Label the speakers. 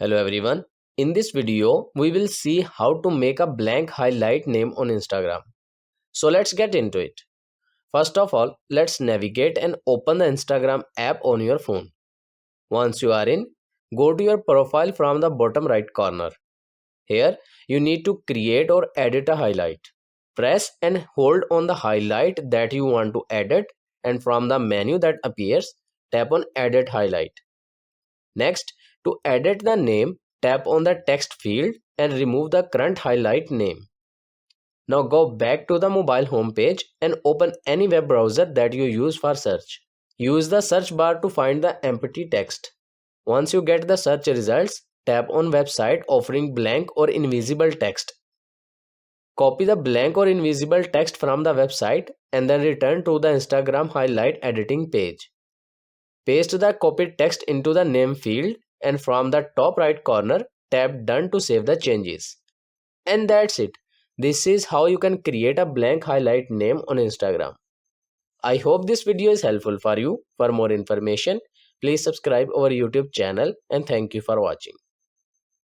Speaker 1: Hello everyone. In this video, we will see how to make a blank highlight name on Instagram. So let's get into it. First of all, let's navigate and open the Instagram app on your phone. Once you are in, go to your profile from the bottom right corner. Here, you need to create or edit a highlight. Press and hold on the highlight that you want to edit, and from the menu that appears, tap on Edit Highlight. Next, to edit the name, tap on the text field and remove the current highlight name. Now go back to the mobile home page and open any web browser that you use for search. Use the search bar to find the empty text. Once you get the search results, tap on website offering blank or invisible text. Copy the blank or invisible text from the website and then return to the Instagram highlight editing page. Paste the copied text into the name field and from the top right corner, tap Done to save the changes. And that's it. This is how you can create a blank highlight name on Instagram. I hope this video is helpful for you. For more information, please subscribe our YouTube channel and thank you for watching.